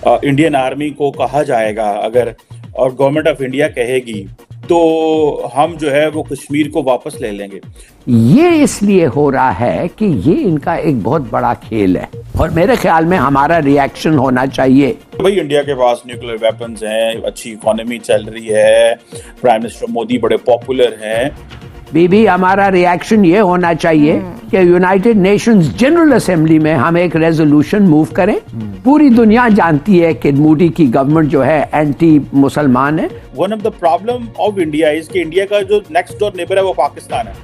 Indian army को कहा जाएगा अगर, और गवर्नमेंट ऑफ इंडिया कहेगी, तो हम जो है वो कश्मीर को वापस ले लेंगे। ये इसलिए हो रहा है कि ये इनका एक बहुत बड़ा खेल है और मेरे ख्याल में हमारा रिएक्शन होना चाहिए। भाई इंडिया के पास न्यूक्लियर वेपन्स हैं, अच्छी इकोनॉमी चल रही है, प्राइम मिनिस्टर मोदी बड़े पॉपुलर हैं। बीबी, हमारा रिएक्शन ये होना चाहिए कि यूनाइटेड नेशंस जनरल असेंबली में हम एक रेजोल्यूशन मूव करें। पूरी दुनिया जानती है कि मोदी की गवर्नमेंट जो है एंटी मुसलमान है। One of the problem of India is कि इंडिया का जो नेक्स्ट डोर नेबर है वो पाकिस्तान है,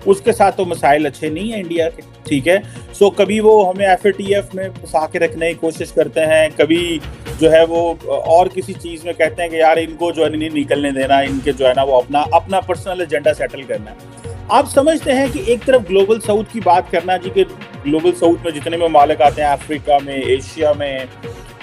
उसके साथ तो मसाइल अच्छे नहीं है इंडिया के, ठीक है। सो कभी वो हमें FATF में फंसा के रखने की कोशिश करते हैं, कभी जो है वो और किसी चीज़ में कहते हैं कि यार इनको जो है नहीं निकलने देना, इनके जो है ना वो अपना पर्सनल एजेंडा सेटल करना है। आप समझते हैं कि एक तरफ ग्लोबल साउथ की बात करना जी, कि ग्लोबल साउथ में जितने ममालिक आते हैं, अफ्रीका में, एशिया में,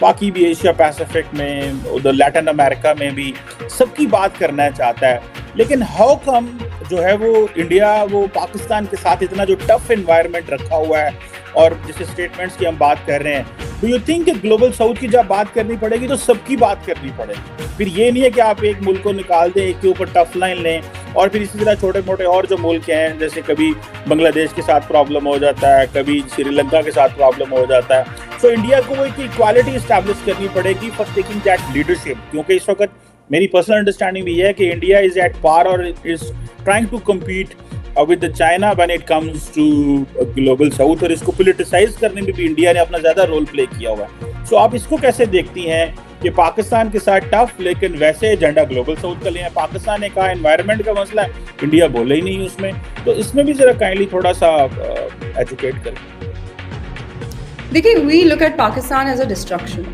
बाकी भी एशिया पैसिफिक में, उधर लैटिन अमेरिका में भी, सबकी बात करना चाहता है, लेकिन हाउ कम जो है वो इंडिया वो पाकिस्तान के साथ इतना जो टफ एनवायरनमेंट रखा हुआ है, और जैसे स्टेटमेंट्स की हम बात कर रहे हैं, डू यू थिंक कि ग्लोबल साउथ की जब बात करनी पड़ेगी तो सबकी बात करनी पड़ेगी? फिर ये नहीं है कि आप एक मुल्क को निकाल दें, एक के ऊपर टफ लाइन लें, और फिर इसी तरह छोटे मोटे और जो मुल्क हैं, जैसे कभी बांग्लादेश के साथ प्रॉब्लम हो जाता है, कभी श्रीलंका के साथ प्रॉब्लम हो जाता है। सो इंडिया को वो एक इक्वालिटी इस्टेब्लिश करनी पड़ेगी फॉर टेकिंग दैट लीडरशिप, क्योंकि इस वक्त मेरी पर्सनल अंडरस्टैंडिंग भी है कि इंडिया इज एट पार और is trying to compete with China when it comes to global south, और इसको पोलिटिसाइज करने में भी इंडिया ने अपना ज़्यादा रोल प्ले किया हुआ है। सो आप इसको कैसे देखती हैं कि पाकिस्तान के साथ टफ, लेकिन वैसे एजेंडा ग्लोबल साउथ का लिया है? पाकिस्तान ने कहा एनवायरनमेंट का मसला है, इंडिया बोले ही नहीं उसमें, तो इसमें भी ज़रा काइंडली थोड़ा सा एजुकेट करें। देखिए, we look at Pakistan as a destruction,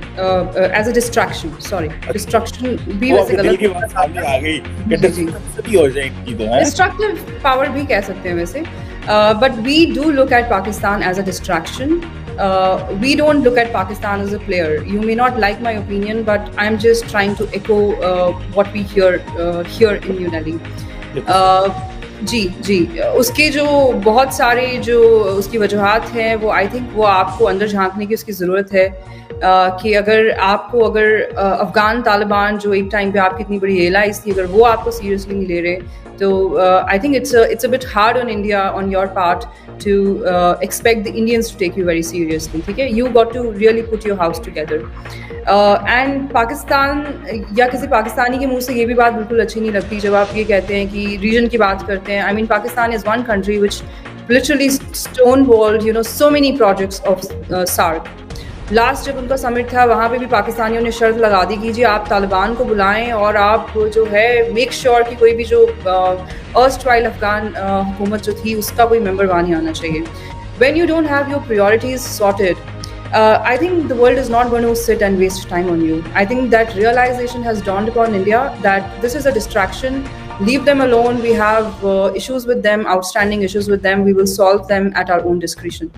as a distraction. Sorry, destruction भी वैसे गलत की बात सामने आ गई कि डिस्ट्रक्टिव हो जाएगी, तो है destructive power भी कह सकते हैं वैसे, but we do look at Pakistan as a distraction. We don't look at Pakistan as a player. You may not like my opinion, but I'm just trying to echo what we hear here in New Delhi. जी, उसके जो बहुत सारे जो उसकी वजूहात हैं, वो I think वो आपको अंदर झांकने की उसकी ज़रूरत है, कि अगर अफ़गान तालिबान जो एक टाइम पे आपकी इतनी बड़ी एलाइज थी, अगर वो आपको सीरियसली नहीं ले रहे, तो I think it's a bit hard on India on your part to expect the Indians to take you very seriously, ठीक है। You got to really put your house together. And Pakistan या किसी पाकिस्तानी के मुंह से ये भी बात बिल्कुल अच्छी नहीं लगती जब आप ये कहते हैं कि रीजन की बात करते हैं। I mean, Pakistan is one country which literally stonewalled so many projects of SAARC. Last जब उनका समिट था, वहाँ पे भी पाकिस्तानियों ने शर्त लगा दी कि जी आप तालिबान को बुलाएं और आप जो है मेक श्योर कि कोई भी जो अर्स्टवाइल अफगान हुकूमत जो थी उसका कोई मेंबर वहाँ नहीं आना चाहिए। When you don't have your priorities sorted, I think the world is not going to sit and waste time on you. I think that realization has dawned upon India that this is a distraction. Leave them alone. We have issues with them, outstanding issues with them. We will solve them at our own discretion.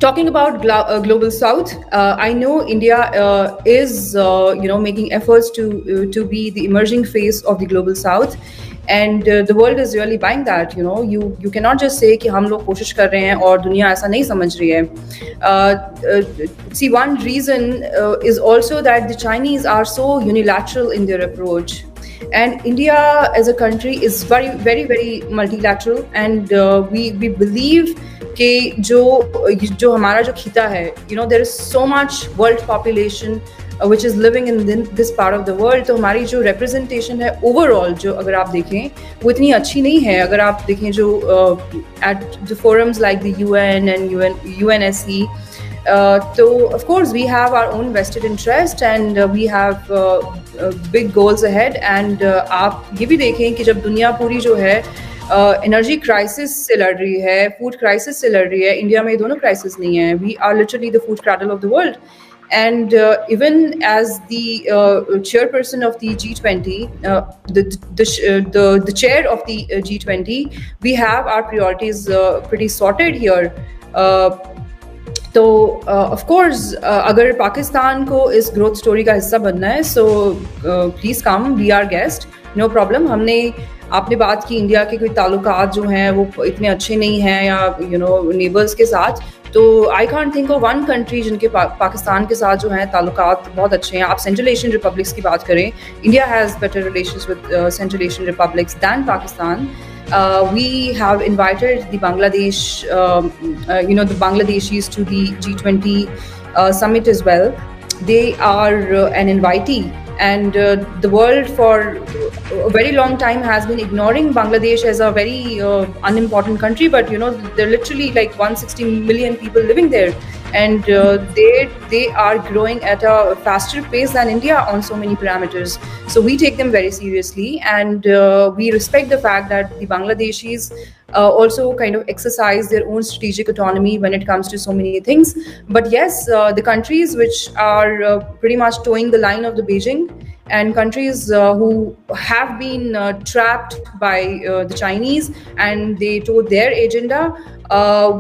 Talking about global South, I know India is making efforts to be the emerging face of the global South. And the world is really buying that. You cannot just say कि हम लोग कोशिश कर रहे हैं और दुनिया ऐसा नहीं समझ रही है. See, one reason is also that the Chinese are so unilateral in their approach, and India as a country is very, very, very multilateral, and we believe कि जो हमारा जो खिता है, there is so much world population which is living in this part of the world. तो हमारी जो representation है overall, जो अगर आप देखें वो इतनी अच्छी नहीं है। अगर आप देखें जो at the forums like the UN and UNSC, so of course we have our own vested interest and we have big goals ahead. And आप ये भी देखें कि जब दुनिया पूरी जो है एनर्जी क्राइसिस से लड़ रही है, फूड क्राइसिस से लड़ रही है, इंडिया में ये दोनों क्राइसिस नहीं है। We are literally the food cradle of the world. And even as the chairperson of the G20, the chair of the G20, we have our priorities pretty sorted here. तो of course अगर पाकिस्तान को इस growth story का हिस्सा बनना है, so please come, be our guest, no problem. आपने बात की इंडिया के कोई ताल्लुकात जो हैं वो इतने अच्छे नहीं हैं या नेबर्स के साथ, तो I can't think of one country जिनके पाकिस्तान के साथ जो है ताल्लुकात बहुत अच्छे हैं. आप सेंट्रल एशियन रिपब्लिक्स की बात करें, India has better relations with central Asian republics than Pakistan. We have invited the Bangladesh, the Bangladeshis to the G20 summit as well. They are an invitee, and the world for a very long time has been ignoring Bangladesh as a very unimportant country. But there are literally like 160 million people living there, and they are growing at a faster pace than India on so many parameters. So we take them very seriously, and we respect the fact that the Bangladeshis also kind of exercise their own strategic autonomy when it comes to so many things. But yes, the countries which are pretty much towing the line of the Beijing, and countries who have been trapped by the Chinese and they tow their agenda,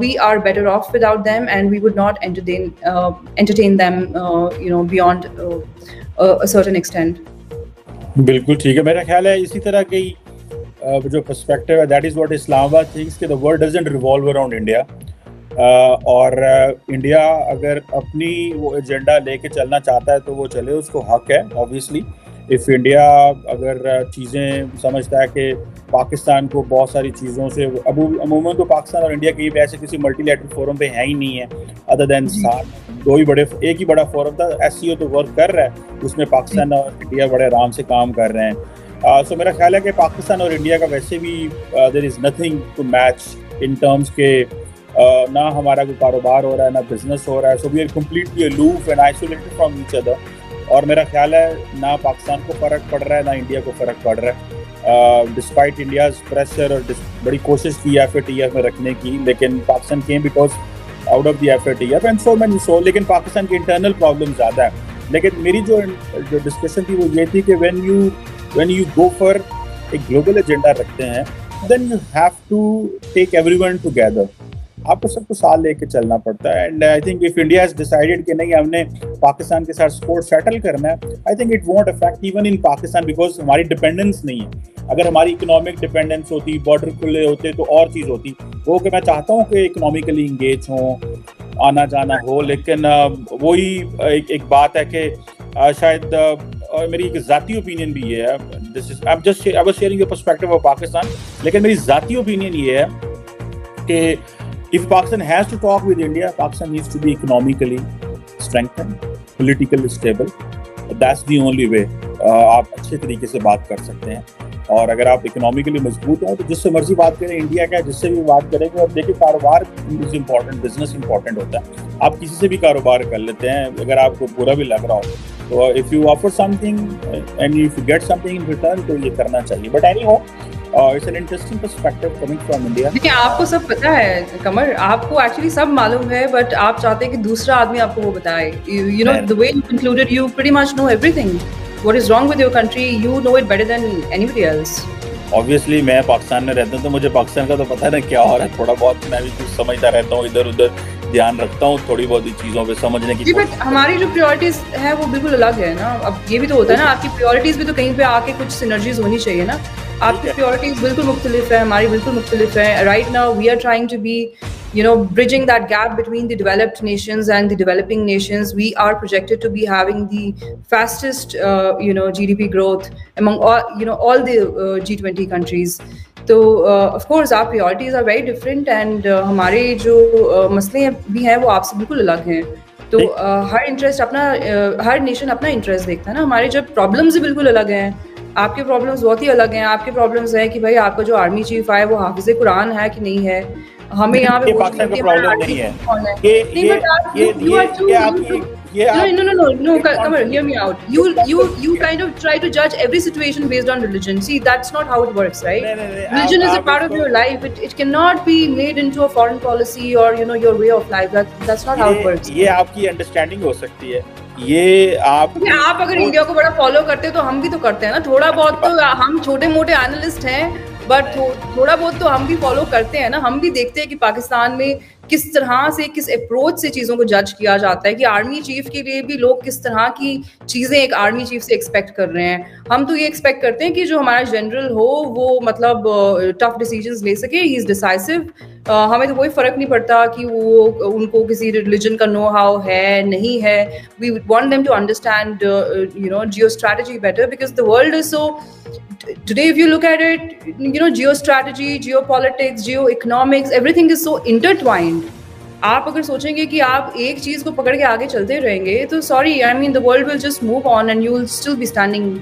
we are better off without them, and we would not entertain them beyond a certain extent. बिल्कुल ठीक है. मेरा ख्याल है इसी तरह की जो पर्सपेक्टिव है, that is what Islamabad thinks कि the world doesn't revolve around India. और इंडिया अगर अपनी वो एजेंडा लेके चलना चाहता है तो वो चले, उसको हक है ऑब्वियसली. इफ़ इंडिया अगर चीज़ें समझता है कि पाकिस्तान को बहुत सारी चीज़ों से, अब अमूमन तो पाकिस्तान और इंडिया कहीं पे ऐसे किसी मल्टीलैटरल फोरम पे है ही नहीं है अदर देन एक ही बड़ा फोरम था. SCO तो वर्क कर रहा है, उसमें पाकिस्तान और इंडिया बड़े आराम से काम कर रहे हैं. सो मेरा ख्याल है कि पाकिस्तान और इंडिया का वैसे भी there is nothing to match in terms के ना हमारा कोई कारोबार हो रहा है ना बिजनेस हो रहा है. So we are completely aloof and isolated from each other. और मेरा ख्याल है ना पाकिस्तान को फ़र्क पड़ रहा है ना इंडिया को फ़र्क पड़ रहा है. डिस्पाइट इंडियाज़ प्रेशर और बड़ी कोशिश की FATF में रखने की, लेकिन Pakistan came because out of the FATF and so many so. लेकिन पाकिस्तान की इंटरनल प्रॉब्लम ज़्यादा है. लेकिन मेरी जो डिस्कशन थी वो ये थी कि when you go for एक ग्लोबल एजेंडा रखते हैं, then you have to take everyone together. आपको सबको साथ लेके चलना पड़ता है. And I think if India has decided कि नहीं हमने पाकिस्तान के साथ स्पोर्ट सेटल करना है, I think it won't affect even in Pakistan because हमारी डिपेंडेंस नहीं है. अगर हमारी इकोनॉमिक डिपेंडेंस होती, बॉर्डर खुले होते तो और चीज़ होती. वो कि मैं चाहता हूँ कि इकोनॉमिकली इंगेज हों, आना जाना हो, लेकिन वही एक बात है कि शायद मेरी एक ज़ाती ओपिनियन भी ये है, this is I was sharing your perspective of Pakistan, लेकिन मेरी ज़ाती ओपिनियन ये है कि if Pakistan has to talk with India, Pakistan needs to be economically strengthened, politically stable. That's the only way आप अच्छे तरीके से बात कर सकते हैं. और अगर आप इकोनॉमिकली मजबूत हो तो जिससे मर्जी बात करें, इंडिया का जिससे भी बात करेंगे. और देखिए कारोबार इज इम्पॉर्टेंट, बिजनेस इम्पॉर्टेंट होता है. आप किसी से भी कारोबार कर लेते हैं अगर आपको बुरा भी लग रहा हो. तो if you offer something and if you get something in return तो ये करना चाहिए. But anyhow it's an interesting perspective coming from India. देखिए आपको सब पता है कमर, आपको एक्चुअली सब मालूम है, बट आप चाहते हैं कि दूसरा आदमी आपको वो बताए. You know the way you concluded, you pretty much know everything. What is wrong with your country, you know it better than anybody else. Obviously मैं पाकिस्तान में रहता हूँ तो मुझे पाकिस्तान का तो पता है ना क्या हो रहा है. थोड़ा बहुत मैं भी कुछ समझता रहता हूँ, इधर उधर ध्यान रखता हूँ, थोड़ी बहुत चीज़ों पे समझने की. बट हमारी जो प्रायोरिटीज है वो बिल्कुल अलग है ना. अब ये भी तो होता है ना, आपकी प्रायोरिटीज भी तो कहीं पे आके कुछ सिनर्जीज होनी चाहिए ना. आपकी प्रायोरिटीज बिल्कुल मुख्तलिफ है, हमारी बिल्कुल मुख्तलिफ है. Right now we are trying to be bridging that gap between the developed nations and the developing nations. We are projected to be having the fastest GDP growth among all the G20 countries. तो of course our priorities are very different, and हमारे जो मसले भी हैं वो आपसे बिल्कुल अलग हैं. तो हर इंटरेस्ट अपना, हर नेशन अपना इंटरेस्ट देखता है ना. हमारे जो प्रॉब्लम्स भी बिल्कुल अलग हैं, आपके प्रॉब्लम्स बहुत ही अलग हैं. आपके प्रॉब्लम्स हैं कि भाई आपका जो आर्मी चीफ है वो हाफिज़े कुरान है कि नहीं है. हमें यहाँ पे पाकिस्तान का प्रॉब्लम नहीं है. No, come here, hear me out. You kind of try to judge every situation based on religion. See, that's not how it works, right? Religion is a part of your life. It cannot be made into a foreign policy or your way of life. That's not how it works. ये आपकी understanding हो सकती है. ये आप अगर India को बड़ा फॉलो करते हैं तो हम भी तो करते हैं ना. थोड़ा बहुत तो हम छोटे मोटे एनालिस्ट हैं, बट थोड़ा बहुत तो हम भी फॉलो करते हैं ना. हम भी देखते हैं कि पाकिस्तान में किस तरह से, किस अप्रोच से चीज़ों को जज किया जाता है, कि आर्मी चीफ के लिए भी लोग किस तरह की चीज़ें एक आर्मी चीफ से एक्सपेक्ट कर रहे हैं. हम तो ये एक्सपेक्ट करते हैं कि जो हमारा जनरल हो वो मतलब टफ डिसीजंस ले सके, ही इज़ डिसाइसिव, हमें तो कोई फर्क नहीं पड़ता कि वो उनको किसी रिलीजन का नो हाउ है नहीं है. We want them to understand geostrategy better, because the world is so, today if you look at it, geostrategy, geopolitics, geoeconomics, everything is so intertwined. आप अगर सोचेंगे कि आप एक चीज को पकड़ के आगे चलते रहेंगे तो sorry, I mean the world will just move on and you will still be standing